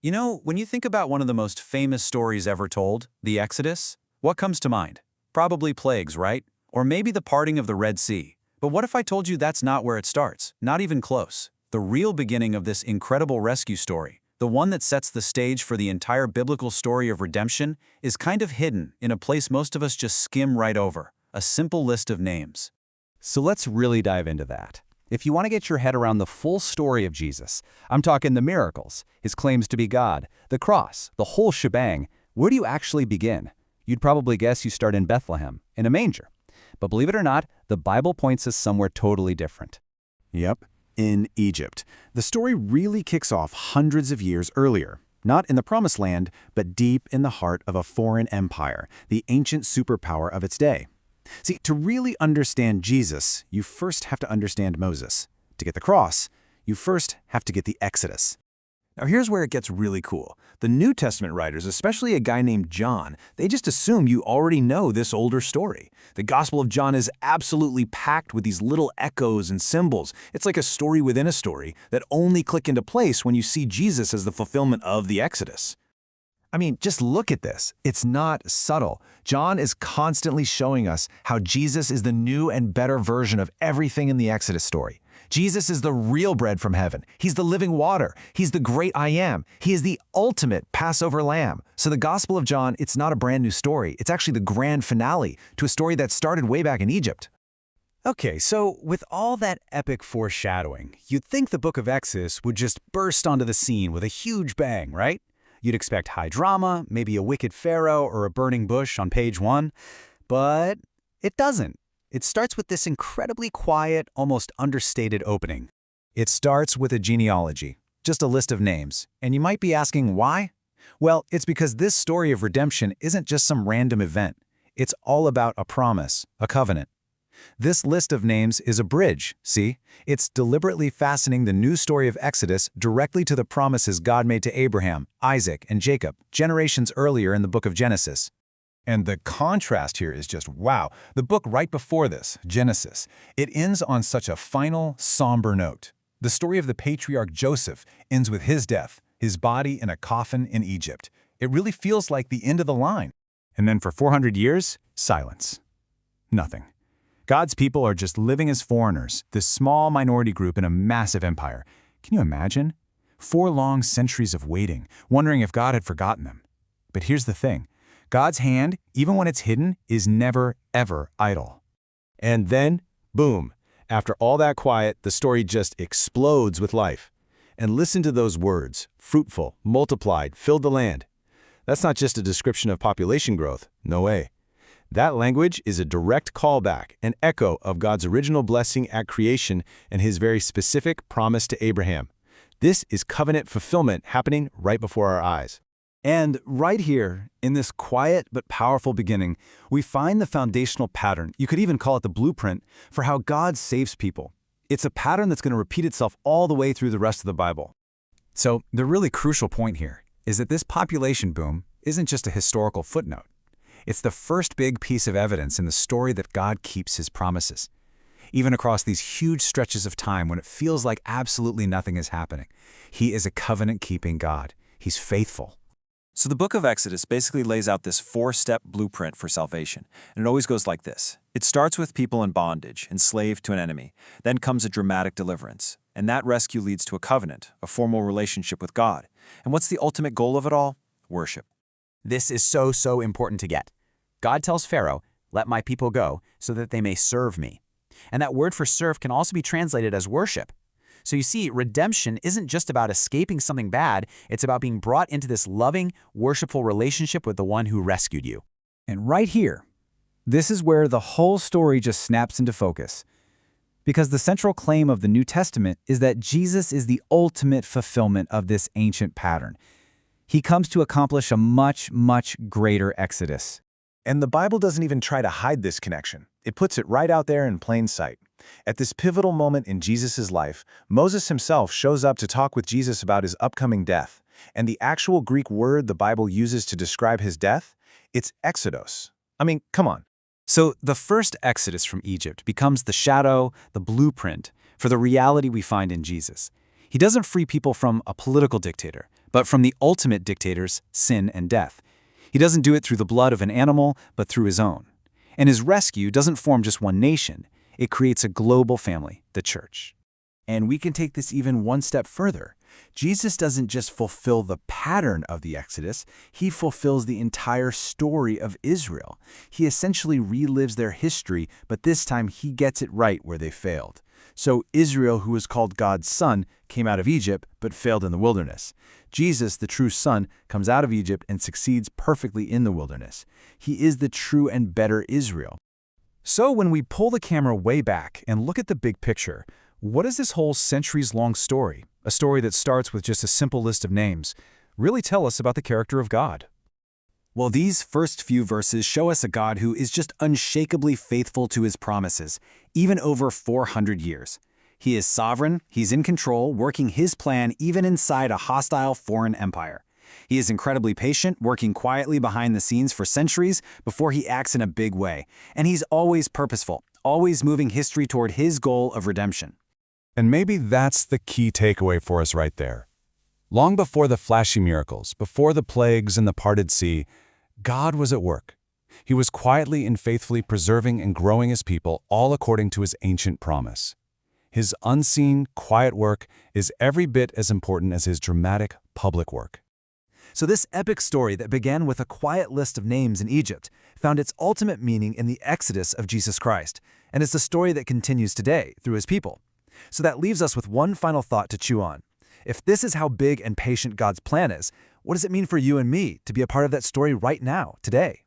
You know, when you think about one of the most famous stories ever told, the Exodus, what comes to mind? Probably plagues, right? Or maybe the parting of the Red Sea. But what if I told you that's not where it starts? Not even close. The real beginning of this incredible rescue story, the one that sets the stage for the entire biblical story of redemption, is kind of hidden in a place most of us just skim right over, a simple list of names. So let's really dive into that. If you want to get your head around the full story of Jesus, I'm talking the miracles, his claims to be God, the cross, the whole shebang, where do you actually begin? You'd probably guess you start in Bethlehem, in a manger. But believe it or not, the Bible points us somewhere totally different. Yep, in Egypt. The story really kicks off hundreds of years earlier. Not in the Promised Land, but deep in the heart of a foreign empire, the ancient superpower of its day. See, to really understand Jesus, you first have to understand Moses. To get the cross, you first have to get the Exodus. Now here's where it gets really cool. The New Testament writers, especially a guy named John, they just assume you already know this older story. The Gospel of John is absolutely packed with these little echoes and symbols. It's like a story within a story that only click into place when you see Jesus as the fulfillment of the Exodus. I mean, just look at this. It's not subtle. John is constantly showing us how Jesus is the new and better version of everything in the Exodus story. Jesus is the real bread from heaven. He's the living water. He's the great I am. He is the ultimate Passover lamb. So the Gospel of John, it's not a brand new story. It's actually the grand finale to a story that started way back in Egypt. Okay, so with all that epic foreshadowing, you'd think the book of Exodus would just burst onto the scene with a huge bang, right? You'd expect high drama, maybe a wicked pharaoh or a burning bush on page 1, but it doesn't. It starts with this incredibly quiet, almost understated opening. It starts with a genealogy, just a list of names. And you might be asking why? Well, it's because this story of redemption isn't just some random event. It's all about a promise, a covenant. This list of names is a bridge, see? It's deliberately fastening the new story of Exodus directly to the promises God made to Abraham, Isaac, and Jacob, generations earlier in the book of Genesis. And the contrast here is just wow. The book right before this, Genesis, it ends on such a final, somber note. The story of the patriarch Joseph ends with his death, his body in a coffin in Egypt. It really feels like the end of the line. And then for 400 years, silence. Nothing. God's people are just living as foreigners, this small minority group in a massive empire. Can you imagine? 4 long centuries of waiting, wondering if God had forgotten them. But here's the thing. God's hand, even when it's hidden, is never, ever idle. And then, boom, after all that quiet, the story just explodes with life. And listen to those words, fruitful, multiplied, filled the land. That's not just a description of population growth, no way. That language is a direct callback, an echo of God's original blessing at creation and his very specific promise to Abraham. This is covenant fulfillment happening right before our eyes. And right here, in this quiet but powerful beginning, we find the foundational pattern, you could even call it the blueprint, for how God saves people. It's a pattern that's going to repeat itself all the way through the rest of the Bible. So the really crucial point here is that this population boom isn't just a historical footnote. It's the first big piece of evidence in the story that God keeps his promises. Even across these huge stretches of time when it feels like absolutely nothing is happening, he is a covenant-keeping God. He's faithful. So the book of Exodus basically lays out this 4-step blueprint for salvation, and it always goes like this. It starts with people in bondage, enslaved to an enemy. Then comes a dramatic deliverance, and that rescue leads to a covenant, a formal relationship with God. And what's the ultimate goal of it all? Worship. This is so important to get. God tells Pharaoh, "Let my people go so that they may serve me." And that word for serve can also be translated as worship. So you see, redemption isn't just about escaping something bad, it's about being brought into this loving, worshipful relationship with the one who rescued you. And right here, this is where the whole story just snaps into focus. Because the central claim of the New Testament is that Jesus is the ultimate fulfillment of this ancient pattern. He comes to accomplish a much greater exodus. And the Bible doesn't even try to hide this connection. It puts it right out there in plain sight. At this pivotal moment in Jesus' life, Moses himself shows up to talk with Jesus about his upcoming death. And the actual Greek word the Bible uses to describe his death, it's exodos. I mean, come on. So the first exodus from Egypt becomes the shadow, the blueprint, for the reality we find in Jesus. He doesn't free people from a political dictator, but from the ultimate dictators, sin and death. He doesn't do it through the blood of an animal, but through his own. And his rescue doesn't form just one nation. It creates a global family, the church. And we can take this even one step further. Jesus doesn't just fulfill the pattern of the Exodus, he fulfills the entire story of Israel. He essentially relives their history, but this time he gets it right where they failed. So Israel, who was called God's son, came out of Egypt, but failed in the wilderness. Jesus, the true son, comes out of Egypt and succeeds perfectly in the wilderness. He is the true and better Israel. So when we pull the camera way back and look at the big picture, what does this whole centuries-long story, a story that starts with just a simple list of names, really tell us about the character of God? Well, these first few verses show us a God who is just unshakably faithful to his promises, even over 400 years. He is sovereign, he's in control, working his plan even inside a hostile foreign empire. He is incredibly patient, working quietly behind the scenes for centuries before he acts in a big way. And he's always purposeful, always moving history toward his goal of redemption. And maybe that's the key takeaway for us right there. Long before the flashy miracles, before the plagues and the parted sea, God was at work. He was quietly and faithfully preserving and growing his people, all according to his ancient promise. His unseen, quiet work is every bit as important as his dramatic, public work. So this epic story that began with a quiet list of names in Egypt found its ultimate meaning in the Exodus of Jesus Christ, and it's a story that continues today through his people. So that leaves us with one final thought to chew on. If this is how big and patient God's plan is, what does it mean for you and me to be a part of that story right now, today?